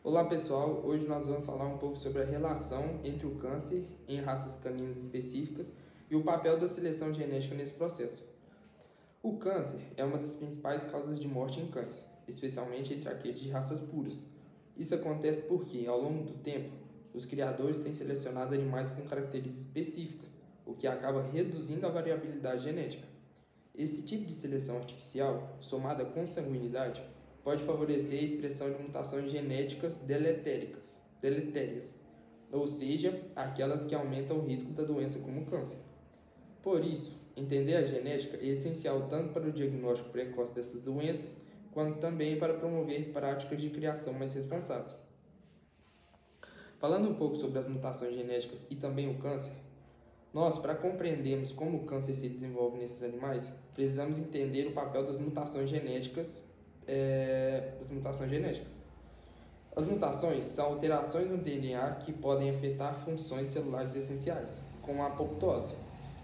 Olá pessoal, hoje nós vamos falar um pouco sobre a relação entre o câncer em raças caninas específicas e o papel da seleção genética nesse processo. O câncer é uma das principais causas de morte em cães, especialmente entre aqueles de raças puras. Isso acontece porque, ao longo do tempo, os criadores têm selecionado animais com características específicas, o que acaba reduzindo a variabilidade genética. Esse tipo de seleção artificial, somada à consanguinidade, pode favorecer a expressão de mutações genéticas deletérias, ou seja, aquelas que aumentam o risco da doença como o câncer. Por isso, entender a genética é essencial tanto para o diagnóstico precoce dessas doenças, quanto também para promover práticas de criação mais responsáveis. Falando um pouco sobre as mutações genéticas e também o câncer, nós, para compreendermos como o câncer se desenvolve nesses animais, precisamos entender o papel das mutações genéticas. As mutações são alterações no DNA que podem afetar funções celulares essenciais, como a apoptose,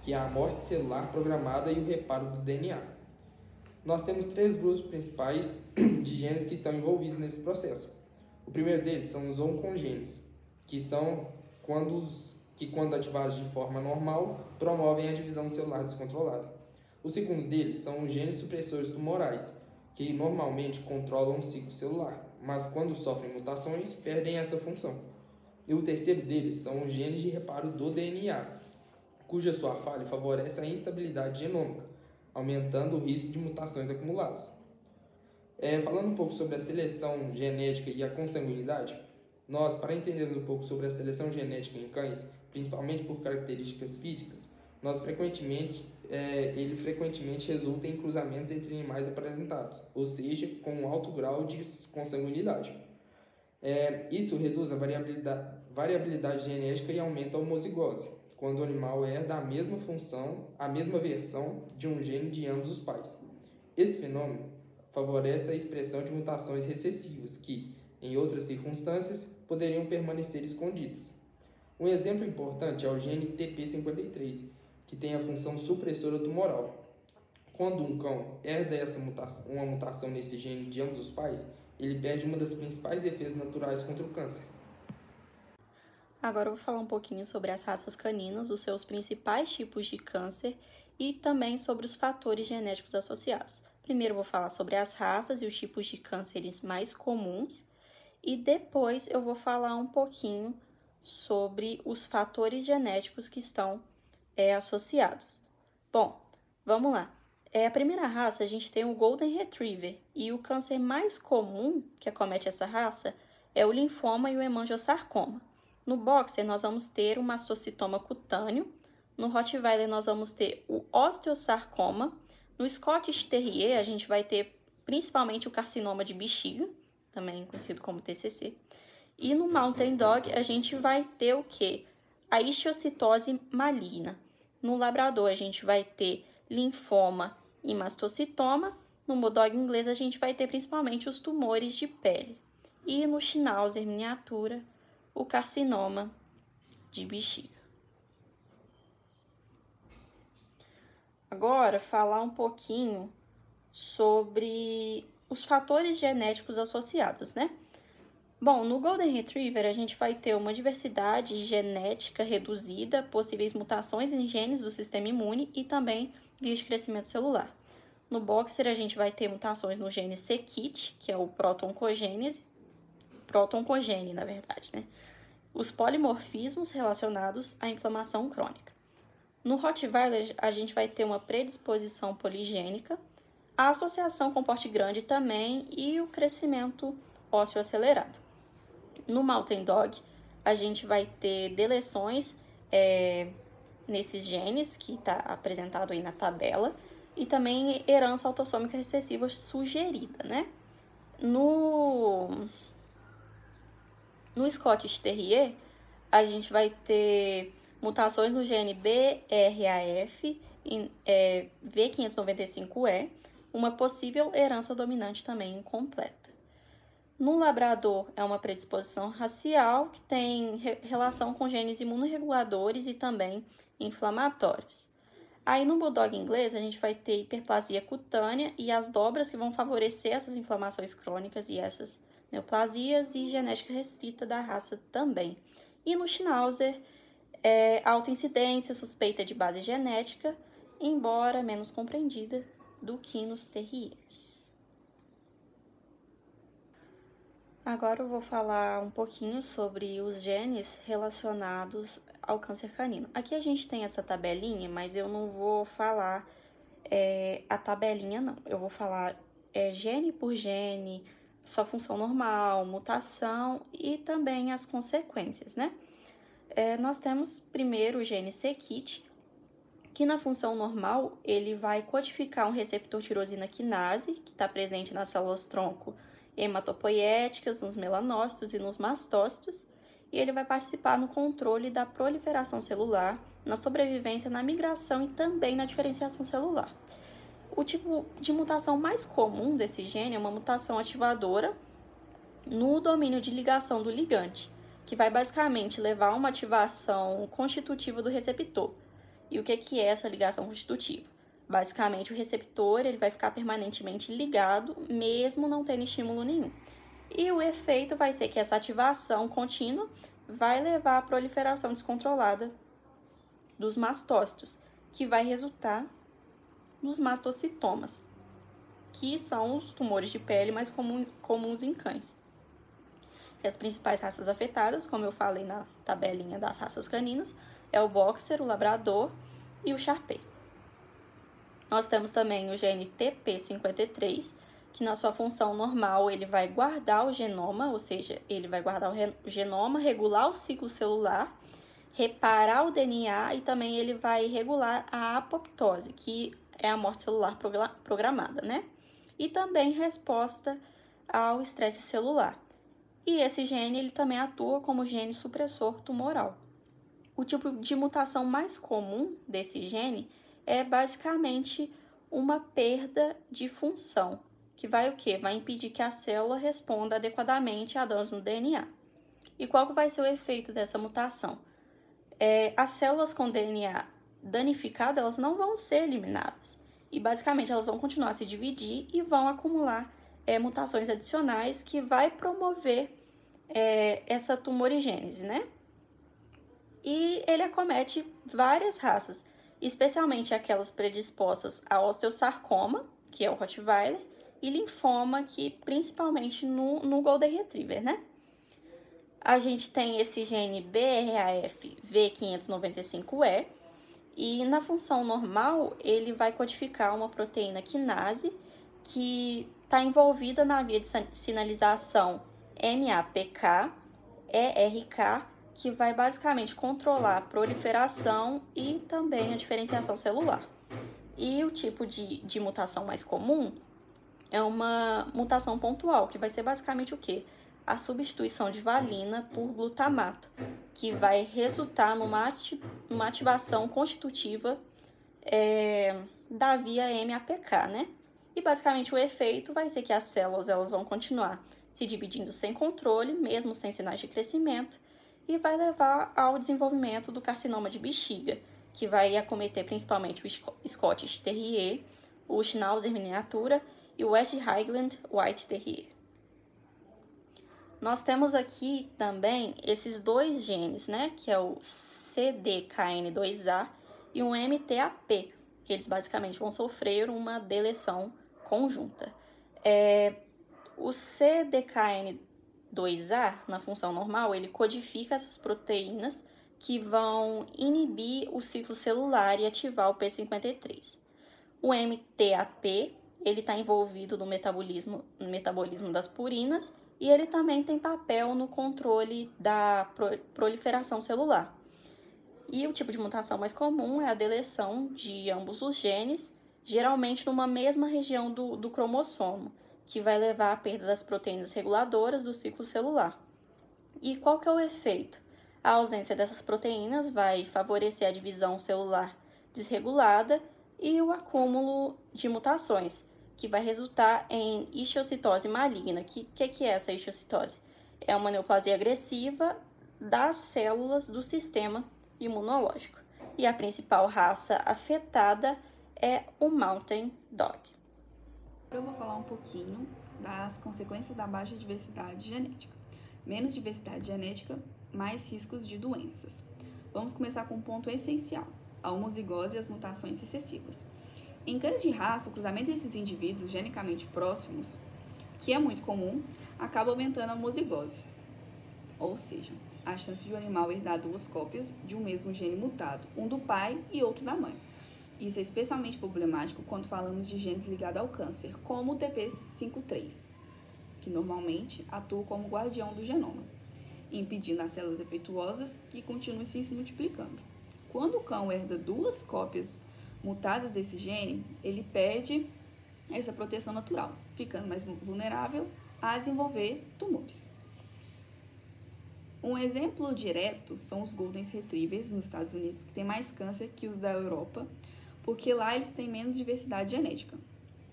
que é a morte celular programada e o reparo do DNA. Nós temos três grupos principais de genes que estão envolvidos nesse processo. O primeiro deles são os oncogenes, que são quando ativados de forma normal, promovem a divisão celular descontrolada. O segundo deles são os genes supressores tumorais, que normalmente controlam o ciclo celular, mas quando sofrem mutações, perdem essa função. E o terceiro deles são os genes de reparo do DNA, cuja sua falha favorece a instabilidade genômica, aumentando o risco de mutações acumuladas. Falando um pouco sobre a seleção genética e a consanguinidade, nós, para entendermos um pouco sobre a seleção genética em cães, principalmente por características físicas, ele frequentemente resulta em cruzamentos entre animais aparentados, ou seja, com um alto grau de consanguinidade. Isso reduz a variabilidade genética e aumenta a homozigose, quando o animal herda a mesma função, a mesma versão de um gene de ambos os pais. Esse fenômeno favorece a expressão de mutações recessivas que, em outras circunstâncias, poderiam permanecer escondidas. Um exemplo importante é o gene TP53, que tem a função supressora tumoral. Quando um cão herda uma mutação nesse gene de ambos os pais, ele perde uma das principais defesas naturais contra o câncer. Agora eu vou falar um pouquinho sobre as raças caninas, os seus principais tipos de câncer e também sobre os fatores genéticos associados. Primeiro eu vou falar sobre as raças e os tipos de cânceres mais comuns e depois eu vou falar um pouquinho sobre os fatores genéticos que estão associados. Bom, vamos lá. A primeira raça, a gente tem o Golden Retriever, e o câncer mais comum que acomete essa raça é o linfoma e o hemangiosarcoma. No Boxer, nós vamos ter o mastocitoma cutâneo, no Rottweiler, nós vamos ter o osteosarcoma, no Scottish Terrier, a gente vai ter principalmente o carcinoma de bexiga, também conhecido como TCC, e no Mountain Dog, a gente vai ter o quê? A histiocytose maligna. No Labrador, a gente vai ter linfoma e mastocitoma. No Bulldog inglês, a gente vai ter principalmente os tumores de pele. E no Schnauzer miniatura, o carcinoma de bexiga. Agora, falar um pouquinho sobre os fatores genéticos associados, né? Bom, no Golden Retriever, a gente vai ter uma diversidade genética reduzida, possíveis mutações em genes do sistema imune e também vias de crescimento celular. No Boxer, a gente vai ter mutações no gene c-KIT, que é o protoncogene, na verdade, né? Os polimorfismos relacionados à inflamação crônica. No Rottweiler, a gente vai ter uma predisposição poligênica, a associação com porte grande também e o crescimento ósseo acelerado. No Mountain Dog, a gente vai ter deleções nesses genes, que está apresentado aí na tabela, e também herança autossômica recessiva sugerida, né? No Scottish Terrier, a gente vai ter mutações no gene BRAF e V595E, uma possível herança dominante também incompleta. No Labrador, é uma predisposição racial que tem relação com genes imunorreguladores e também inflamatórios. Aí no bulldog inglês a gente vai ter hiperplasia cutânea e as dobras que vão favorecer essas inflamações crônicas e essas neoplasias e genética restrita da raça também. E no Schnauzer, alta incidência suspeita de base genética, embora menos compreendida do que nos terriers. Agora eu vou falar um pouquinho sobre os genes relacionados ao câncer canino. Aqui a gente tem essa tabelinha, mas eu não vou falar a tabelinha, não. Eu vou falar gene por gene, sua função normal, mutação e também as consequências, né? Nós temos primeiro o gene c-KIT, que na função normal ele vai codificar um receptor tirosina quinase, que está presente nas células-tronco hematopoiéticas, nos melanócitos e nos mastócitos, e ele vai participar no controle da proliferação celular, na sobrevivência, na migração e também na diferenciação celular. O tipo de mutação mais comum desse gene é uma mutação ativadora no domínio de ligação do ligante, que vai basicamente levar a uma ativação constitutiva do receptor. E o que é essa ligação constitutiva? Basicamente, o receptor ele vai ficar permanentemente ligado, mesmo não tendo estímulo nenhum. E o efeito vai ser que essa ativação contínua vai levar à proliferação descontrolada dos mastócitos, que vai resultar nos mastocitomas, que são os tumores de pele mais comuns em cães. E as principais raças afetadas, como eu falei na tabelinha das raças caninas, é o Boxer, o Labrador e o Shar Pei. Nós temos também o gene TP53, que na sua função normal ele vai guardar o genoma, ou seja, ele vai guardar o genoma, regular o ciclo celular, reparar o DNA e também ele vai regular a apoptose, que é a morte celular programada, né? E também resposta ao estresse celular. E esse gene ele também atua como gene supressor tumoral. O tipo de mutação mais comum desse gene é basicamente uma perda de função, que vai o quê? Vai impedir que a célula responda adequadamente a danos no DNA. E qual que vai ser o efeito dessa mutação? As células com DNA danificado, elas não vão ser eliminadas. E basicamente elas vão continuar a se dividir e vão acumular mutações adicionais que vai promover essa tumorigênese, né? E ele acomete várias raças, especialmente aquelas predispostas a osteosarcoma, que é o Rottweiler, e linfoma, que principalmente no Golden Retriever, né? A gente tem esse gene BRAF-V595E, e na função normal, ele vai codificar uma proteína quinase que está envolvida na via de sinalização MAPK, ERK, que vai basicamente controlar a proliferação e também a diferenciação celular. E o tipo de mutação mais comum é uma mutação pontual, que vai ser basicamente o quê? A substituição de valina por glutamato, que vai resultar numa ativação constitutiva da via MAPK, né? E basicamente o efeito vai ser que as células elas vão continuar se dividindo sem controle, mesmo sem sinais de crescimento, e vai levar ao desenvolvimento do carcinoma de bexiga, que vai acometer principalmente o Scottish Terrier, o Schnauzer miniatura e o West Highland White Terrier. Nós temos aqui também esses dois genes, né, que é o CDKN2A e o MTAP, que eles basicamente vão sofrer uma deleção conjunta. O CDKN2A, na função normal, ele codifica essas proteínas que vão inibir o ciclo celular e ativar o P53. O MTAP, ele está envolvido no metabolismo das purinas e ele também tem papel no controle da proliferação celular. E o tipo de mutação mais comum é a deleção de ambos os genes, geralmente numa mesma região do cromossomo, que vai levar à perda das proteínas reguladoras do ciclo celular. E qual que é o efeito? A ausência dessas proteínas vai favorecer a divisão celular desregulada e o acúmulo de mutações, que vai resultar em histiocytose maligna. Que é essa histiocytose? É uma neoplasia agressiva das células do sistema imunológico. e a principal raça afetada é o Mountain Dog. Eu vou falar um pouquinho das consequências da baixa diversidade genética. Menos diversidade genética, mais riscos de doenças. Vamos começar com um ponto essencial, a homozigose e as mutações recessivas. Em cães de raça, o cruzamento desses indivíduos geneticamente próximos, que é muito comum, acaba aumentando a homozigose, ou seja, a chance de um animal herdar duas cópias de um mesmo gene mutado, um do pai e outro da mãe. Isso é especialmente problemático quando falamos de genes ligados ao câncer, como o TP53, que normalmente atua como guardião do genoma, impedindo as células defeituosas que continuem se multiplicando. Quando o cão herda duas cópias mutadas desse gene, ele perde essa proteção natural, ficando mais vulnerável a desenvolver tumores. Um exemplo direto são os Golden Retrievers nos Estados Unidos, que têm mais câncer que os da Europa, porque lá eles têm menos diversidade genética.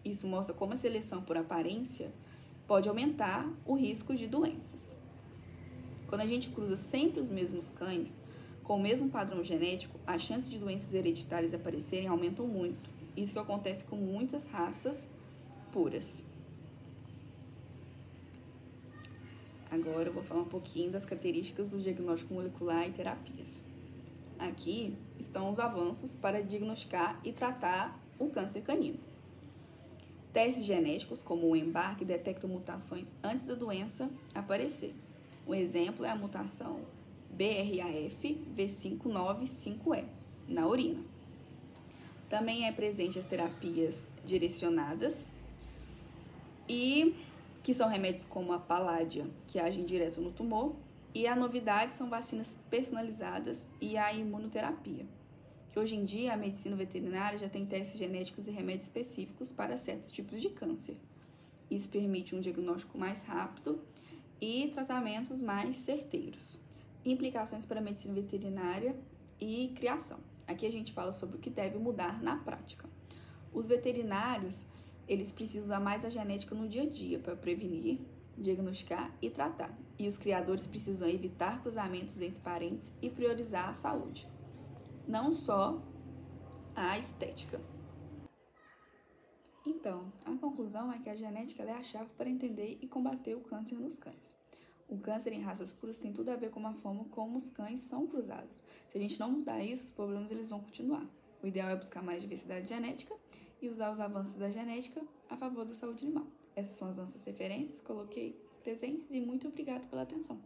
Isso mostra como a seleção por aparência pode aumentar o risco de doenças. Quando a gente cruza sempre os mesmos cães, com o mesmo padrão genético, as chances de doenças hereditárias aparecerem aumentam muito. Isso que acontece com muitas raças puras. Agora eu vou falar um pouquinho das características do diagnóstico molecular e terapias. Aqui estão os avanços para diagnosticar e tratar o câncer canino. Testes genéticos, como o EMBAR, que detectam mutações antes da doença aparecer. Um exemplo é a mutação BRAF V595E na urina. Também é presente as terapias direcionadas e que são remédios como a Palladia, que agem direto no tumor, e a novidade são vacinas personalizadas e a imunoterapia, que hoje em dia a medicina veterinária já tem testes genéticos e remédios específicos para certos tipos de câncer. Isso permite um diagnóstico mais rápido e tratamentos mais certeiros. Implicações para a medicina veterinária e criação. Aqui a gente fala sobre o que deve mudar na prática. Os veterinários, eles precisam usar mais a genética no dia a dia para prevenir, diagnosticar e tratar. E os criadores precisam evitar cruzamentos entre parentes e priorizar a saúde, não só a estética. Então, a conclusão é que a genética é a chave para entender e combater o câncer nos cães. O câncer em raças puras tem tudo a ver com a forma como os cães são cruzados. Se a gente não mudar isso, os problemas eles vão continuar. O ideal é buscar mais diversidade genética e usar os avanços da genética a favor da saúde animal. Essas são as nossas referências, coloquei presentes e muito obrigado pela atenção.